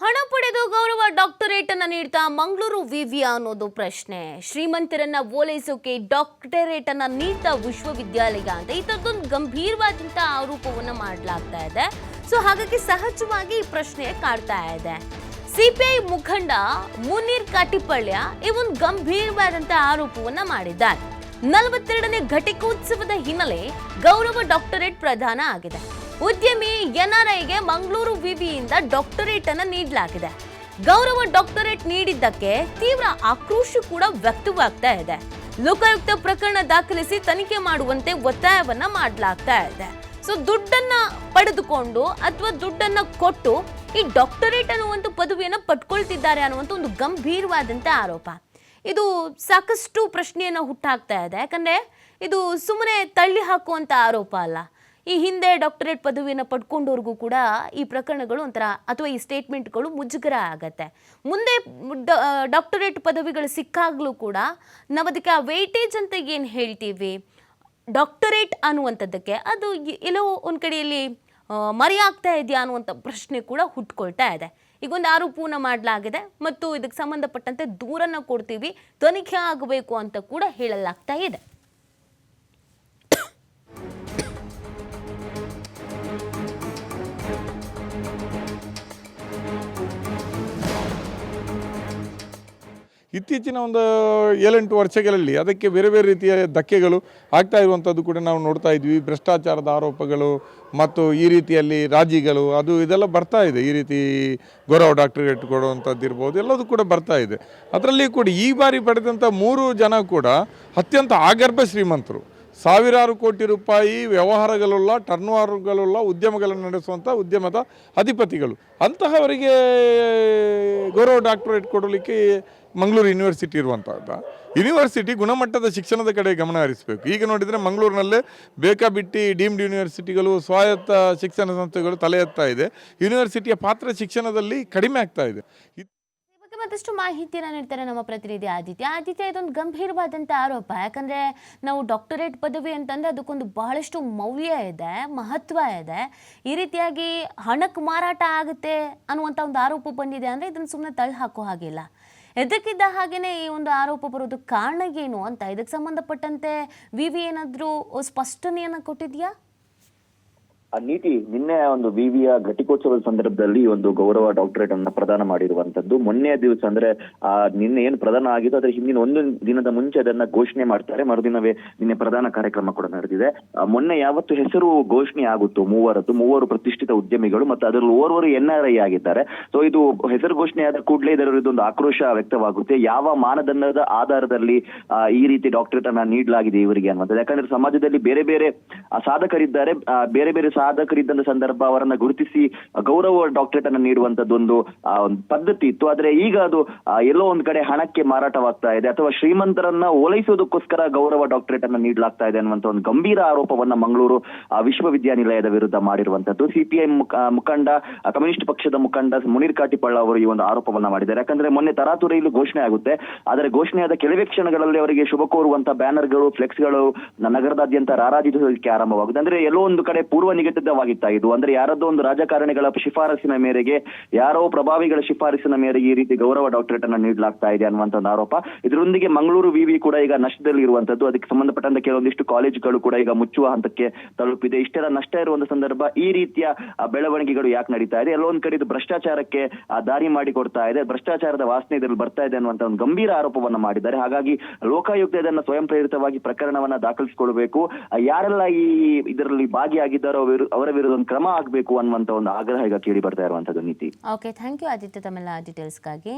ಹಣ ಪಡೆದು ಗೌರವ ಡಾಕ್ಟರೇಟ್ ಅನ್ನ ನೀಡ್ತಾ ಮಂಗಳೂರು ವಿವಿ ಅನ್ನೋದು ಪ್ರಶ್ನೆ. ಶ್ರೀಮಂತರನ್ನ ಓಲೈಸೋಕೆ ಡಾಕ್ಟರೇಟ್ ಅನ್ನ ನೀಡ್ತಾ ವಿಶ್ವವಿದ್ಯಾಲಯ ಅಂತ ಈ ತರದೊಂದು ಗಂಭೀರವಾದಂತ ಆರೋಪವನ್ನ ಮಾಡಲಾಗ್ತಾ ಇದೆ. ಸೊ ಹಾಗಾಗಿ ಸಹಜವಾಗಿ ಈ ಪ್ರಶ್ನೆ ಕಾಡ್ತಾ ಇದೆ. ಸಿಪಿಐ ಮುಖಂಡ ಮುನೀರ್ ಕಾಟಿಪಳ್ಯ ಈ ಒಂದು ಗಂಭೀರವಾದಂತ ಆರೋಪವನ್ನ ಮಾಡಿದ್ದಾರೆ. 42ನೇ ಘಟಿಕೋತ್ಸವದ ಹಿನ್ನೆಲೆ ಗೌರವ ಡಾಕ್ಟರೇಟ್ ಪ್ರದಾನ ಆಗಿದೆ. ಉದ್ಯಮಿ ಎನ್ಆರ್ಐಗೆ ಮಂಗಳೂರು ವಿವಿಯಿಂದ ಡಾಕ್ಟರೇಟ್ ಅನ್ನು ನೀಡಲಾಗಿದೆ. ಗೌರವ ಡಾಕ್ಟರೇಟ್ ನೀಡಿದ್ದಕ್ಕೆ ತೀವ್ರ ಆಕ್ರೋಶ ಕೂಡ ವ್ಯಕ್ತವಾಗ್ತಾ ಇದೆ. ಲೋಕಾಯುಕ್ತ ಪ್ರಕರಣ ದಾಖಲಿಸಿ ತನಿಖೆ ಮಾಡುವಂತೆ ಒತ್ತಾಯವನ್ನ ಮಾಡಲಾಗ್ತಾ ಇದೆ. ಸೊ ದುಡ್ಡನ್ನ ಪಡೆದುಕೊಂಡು ಅಥವಾ ದುಡ್ಡನ್ನ ಕೊಟ್ಟು ಈ ಡಾಕ್ಟರೇಟ್ ಅನ್ನುವಂಥ ಪದವಿಯನ್ನು ಪಡ್ಕೊಳ್ತಿದ್ದಾರೆ ಅನ್ನುವಂಥ ಒಂದು ಗಂಭೀರವಾದಂಥ ಆರೋಪ. ಇದು ಸಾಕಷ್ಟು ಪ್ರಶ್ನೆಯನ್ನು ಹುಟ್ಟಾಕ್ತಾ ಇದೆ. ಯಾಕಂದರೆ ಇದು ಸುಮ್ಮನೆ ತಳ್ಳಿ ಹಾಕುವಂಥ ಆರೋಪ ಅಲ್ಲ. ಈ ಹಿಂದೆ ಡಾಕ್ಟರೇಟ್ ಪದವಿಯನ್ನು ಪಡ್ಕೊಂಡವ್ರಿಗೂ ಕೂಡ ಈ ಪ್ರಕರಣಗಳು ಒಂಥರ ಅಥವಾ ಈ ಸ್ಟೇಟ್ಮೆಂಟ್ಗಳು ಮುಜುಗರ ಆಗತ್ತೆ. ಮುಂದೆ ಡಾಕ್ಟರೇಟ್ ಪದವಿಗಳು ಸಿಕ್ಕಾಗಲೂ ಕೂಡ ನಾವು ಅದಕ್ಕೆ ಆ ವೇಟೇಜ್ ಅಂತ ಏನು ಹೇಳ್ತೀವಿ, ಡಾಕ್ಟರೇಟ್ ಅನ್ನುವಂಥದ್ದಕ್ಕೆ ಅದು ಎಲ್ಲೋ ಒಂದು ಕಡೆಯಲ್ಲಿ ಮರೆಯಾಗ್ತಾ ಇದೆಯಾ ಅನ್ನುವಂಥ ಪ್ರಶ್ನೆ ಕೂಡ ಹುಟ್ಕೊಳ್ತಾ ಇದೆ. ಈಗೊಂದು ಆರೋಪವನ್ನು ಮಾಡಲಾಗಿದೆ ಮತ್ತು ಇದಕ್ಕೆ ಸಂಬಂಧಪಟ್ಟಂತೆ ದೂರನ್ನು ಕೊಡ್ತೀವಿ, ತನಿಖೆ ಆಗಬೇಕು ಅಂತ ಕೂಡ ಹೇಳಲಾಗ್ತಾ ಇದೆ. ಇತ್ತೀಚಿನ ಒಂದು 7-8 ವರ್ಷಗಳಲ್ಲಿ ಅದಕ್ಕೆ ಬೇರೆ ಬೇರೆ ರೀತಿಯ ಧಕ್ಕೆಗಳು ಆಗ್ತಾ ಇರುವಂಥದ್ದು ಕೂಡ ನಾವು ನೋಡ್ತಾ ಇದ್ವಿ. ಭ್ರಷ್ಟಾಚಾರದ ಆರೋಪಗಳು ಮತ್ತು ಈ ರೀತಿಯಲ್ಲಿ ರಾಜಿಗಳು ಅದು ಇದೆಲ್ಲ ಬರ್ತಾ ಇದೆ. ಈ ರೀತಿ ಗೌರವ ಡಾಕ್ಟರೇಟ್ ಕೊಡುವಂಥದ್ದು ಇರ್ಬೋದು, ಎಲ್ಲದೂ ಕೂಡ ಬರ್ತಾ ಇದೆ. ಅದರಲ್ಲಿ ಕೂಡ ಈ ಬಾರಿ ಪಡೆದಂಥ 3 ಜನ ಕೂಡ ಅತ್ಯಂತ ಆಗರ್ಭ ಶ್ರೀಮಂತರು, ಸಾವಿರಾರು ಕೋಟಿ ರೂಪಾಯಿ ವ್ಯವಹಾರಗಳುಳ್ಳ ಟರ್ನ್ಓವರ್ಗಳುಳ್ಳ ಉದ್ಯಮಗಳನ್ನು ನಡೆಸುವಂಥ ಉದ್ಯಮದ ಅಧಿಪತಿಗಳು. ಅಂತಹವರಿಗೆ ಗೌರವ ಡಾಕ್ಟರೇಟ್ ಕೊಡಲಿಕ್ಕೆ ಮಂಗಳೂರು ಯೂನಿವರ್ಸಿಟಿ ಇರುವಂಥದ್ದು. ಯೂನಿವರ್ಸಿಟಿ ಗುಣಮಟ್ಟದ ಶಿಕ್ಷಣದ ಕಡೆ ಗಮನ ಹರಿಸಬೇಕು. ಈಗ ನೋಡಿದರೆ ಮಂಗಳೂರಿನಲ್ಲೇ ಬೇಕಾಬಿಟ್ಟಿ ಡೀಮ್ಡ್ ಯೂನಿವರ್ಸಿಟಿಗಳು, ಸ್ವಾಯತ್ತ ಶಿಕ್ಷಣ ಸಂಸ್ಥೆಗಳು ತಲೆ ಎತ್ತಾ ಇದೆ. ಯೂನಿವರ್ಸಿಟಿಯ ಪಾತ್ರ ಶಿಕ್ಷಣದಲ್ಲಿ ಕಡಿಮೆ ಆಗ್ತಾ ಇದೆ. ಮತ್ತಷ್ಟು ಮಾಹಿತಿಯನ್ನು ನೀಡ್ತಾರೆ ನಮ್ಮ ಪ್ರತಿನಿಧಿ ಆದಿತ್ಯ. ಇದೊಂದು ಗಂಭೀರವಾದಂಥ ಆರೋಪ. ಯಾಕಂದರೆ ನಾವು ಡಾಕ್ಟರೇಟ್ ಪದವಿ ಅಂತಂದರೆ ಅದಕ್ಕೊಂದು ಬಹಳಷ್ಟು ಮೌಲ್ಯ ಇದೆ, ಮಹತ್ವ ಇದೆ. ಈ ರೀತಿಯಾಗಿ ಹಣಕ್ಕೆ ಮಾರಾಟ ಆಗುತ್ತೆ ಅನ್ನುವಂಥ ಒಂದು ಆರೋಪ ಬಂದಿದೆ ಅಂದರೆ ಇದನ್ನು ಸುಮ್ಮನೆ ತಳ್ಳಿ ಹಾಕೋ ಹಾಗಿಲ್ಲ. ಎದಕ್ಕಿದ್ದ ಹಾಗೆಯೇ ಈ ಒಂದು ಆರೋಪ ಬರೋದಕ್ಕೆ ಕಾರಣ ಏನು ಅಂತ ಇದಕ್ಕೆ ಸಂಬಂಧಪಟ್ಟಂತೆ ವಿವಿ ಏನಾದರೂ ಸ್ಪಷ್ಟನೆಯನ್ನು ಕೊಟ್ಟಿದೆಯಾ? ನೀತಿ ನಿನ್ನೆ ಒಂದು ವಿವಿಯ ಘಟಿಕೋತ್ಸವದ ಸಂದರ್ಭದಲ್ಲಿ ಒಂದು ಗೌರವ ಡಾಕ್ಟರೇಟ್ ಅನ್ನ ಪ್ರದಾನ ಮಾಡಿರುವಂತದ್ದು. ಮೊನ್ನೆ ದಿವಸ ಅಂದ್ರೆ ನಿನ್ನೆ ಏನು ಪ್ರದಾನ ಆಗಿದ್ದು ಅದರ ಹಿಂದಿನ 1 ದಿನದ ಮುಂಚೆ ಅದನ್ನ ಘೋಷಣೆ ಮಾಡ್ತಾರೆ. ಮರುದಿನವೇ ನಿನ್ನೆ ಪ್ರಧಾನ ಕಾರ್ಯಕ್ರಮ ಕೂಡ ನಡೆದಿದೆ. ಮೊನ್ನೆ ಯಾವತ್ತು ಹೆಸರು ಘೋಷಣೆ ಆಗುತ್ತೋ ಮೂವರು ಪ್ರತಿಷ್ಠಿತ ಉದ್ಯಮಿಗಳು ಮತ್ತು ಅದರಲ್ಲಿ ಓರ್ವರು NRI ಆಗಿದ್ದಾರೆ. ಸೊ ಇದು ಹೆಸರು ಘೋಷಣೆ ಆದ ಕೂಡಲೇ ಇದರದೊಂದು ಆಕ್ರೋಶ ವ್ಯಕ್ತವಾಗುತ್ತೆ. ಯಾವ ಮಾನದಂಡದ ಆಧಾರದಲ್ಲಿ ಈ ರೀತಿ ಡಾಕ್ಟರೇಟ್ ಅನ್ನ ನೀಡಲಾಗಿದೆ ಇವರಿಗೆ ಅನ್ನುವಂಥದ್ದು. ಯಾಕಂದ್ರೆ ಸಮಾಜದಲ್ಲಿ ಬೇರೆ ಬೇರೆ ಸಾಧಕರಿದ್ದಾರೆ, ಬೇರೆ ಬೇರೆ ಸಾಧಕರಿದ್ದಂತ ಸಂದರ್ಭ ಅವರನ್ನ ಗುರುತಿಸಿ ಗೌರವ ಡಾಕ್ಟರೇಟ್ ಅನ್ನ ನೀಡುವಂತದ್ದು ಒಂದು ಪದ್ಧತಿ ಇತ್ತು. ಆದ್ರೆ ಈಗ ಅದು ಎಲ್ಲೋ ಒಂದ್ ಕಡೆ ಹಣಕ್ಕೆ ಮಾರಾಟವಾಗ್ತಾ ಇದೆ ಅಥವಾ ಶ್ರೀಮಂತರನ್ನ ಓಲೈಸೋದಕ್ಕೋಸ್ಕರ ಗೌರವ ಡಾಕ್ಟರೇಟ್ ಅನ್ನ ನೀಡಲಾಗ್ತಾ ಇದೆ ಅನ್ನುವಂತ ಒಂದು ಗಂಭೀರ ಆರೋಪವನ್ನ ಮಂಗಳೂರು ವಿಶ್ವವಿದ್ಯಾನಿಲಯದ ವಿರುದ್ಧ ಮಾಡಿರುವಂತದ್ದು. ಸಿಪಿಐ ಮುಖಂಡ, ಕಮ್ಯುನಿಸ್ಟ್ ಪಕ್ಷದ ಮುಖಂಡ ಮುನೀರ್ ಕಾಟಿಪಳ್ಳ ಅವರು ಈ ಒಂದು ಆರೋಪವನ್ನ ಮಾಡಿದ್ದಾರೆ. ಯಾಕಂದ್ರೆ ಮೊನ್ನೆ ತರಾತುರಿಯಲ್ಲಿ ಘೋಷಣೆ ಆಗುತ್ತೆ, ಆದರೆ ಘೋಷಣೆಯಾದ ಕೆಲವೇ ಕ್ಷಣಗಳಲ್ಲಿ ಅವರಿಗೆ ಶುಭ ಕೋರುವಂತ ಬ್ಯಾನರ್ಗಳು, ಫ್ಲೆಕ್ಸ್ಗಳು ನಗರದಾದ್ಯಂತ ರಾರಾಜಿಸೋದಕ್ಕೆ ಆರಂಭವಾಗುತ್ತೆ. ಅಂದ್ರೆ ಎಲ್ಲೋ ಒಂದು ಕಡೆ ಪೂರ್ವ ನಿಗದಿತವಾಗಿತ್ತಾ ಇದು. ಅಂದ್ರೆ ಯಾರದ್ದೋ ಒಂದು ರಾಜಕಾರಣಿಗಳ ಶಿಫಾರಸಿನ ಮೇರೆಗೆ, ಯಾರೋ ಪ್ರಭಾವಿಗಳ ಶಿಫಾರಸಿನ ಮೇರೆಗೆ ಈ ರೀತಿ ಗೌರವ ಡಾಕ್ಟರೇಟ್ ಅನ್ನ ನೀಡಲಾಗ್ತಾ ಇದೆ ಅನ್ನುವಂತ ಒಂದು ಆರೋಪ. ಇದರೊಂದಿಗೆ ಮಂಗಳೂರು ವಿವಿ ಕೂಡ ಈಗ ನಷ್ಟದಲ್ಲಿ ಇರುವಂತದ್ದು. ಅದಕ್ಕೆ ಸಂಬಂಧಪಟ್ಟಂತ ಕೆಲವೊಂದಿಷ್ಟು ಕಾಲೇಜುಗಳು ಕೂಡ ಈಗ ಮುಚ್ಚುವ ಹಂತಕ್ಕೆ ತಲುಪಿದೆ. ಇಷ್ಟೆಲ್ಲ ನಷ್ಟ ಇರುವಂತ ಸಂದರ್ಭ ಈ ರೀತಿಯ ಬೆಳವಣಿಗೆಗಳು ಯಾಕೆ ನಡೀತಾ ಇದೆ? ಎಲ್ಲೊಂದ್ ಕಡೆ ಇದು ಭ್ರಷ್ಟಾಚಾರಕ್ಕೆ ದಾರಿ ಮಾಡಿ ಕೊಡ್ತಾ ಇದೆ, ಭ್ರಷ್ಟಾಚಾರದ ವಾಸನೆ ಇದರಲ್ಲಿ ಬರ್ತಾ ಇದೆ ಅನ್ನುವಂತ ಒಂದು ಗಂಭೀರ ಆರೋಪವನ್ನ ಮಾಡಿದ್ದಾರೆ. ಹಾಗಾಗಿ ಲೋಕಾಯುಕ್ತ ಇದನ್ನ ಸ್ವಯಂ ಪ್ರೇರಿತವಾಗಿ ಪ್ರಕರಣವನ್ನ ದಾಖಲಿಸಿಕೊಳ್ಬೇಕು. ಯಾರೆಲ್ಲ ಈ ಇದರಲ್ಲಿ ಭಾಗಿಯಾಗಿದ್ದಾರೋ ಅವರ ವಿರುದ್ಧ ಒಂದು ಕ್ರಮ ಆಗಬೇಕು ಅನ್ನುವಂತ ಒಂದು ಆಗ್ರಹ ಈಗ ಕೇಳಿ ಬರ್ತಾ ಇರುವಂತದ್ದು. ನೀತಿ. ಓಕೆ, ಥ್ಯಾಂಕ್ ಯು ಆದಿತ್ಯ ತಮ್ಮೆಲ್ಲ ಡೀಟೇಲ್ಸ್ಗಾಗಿ.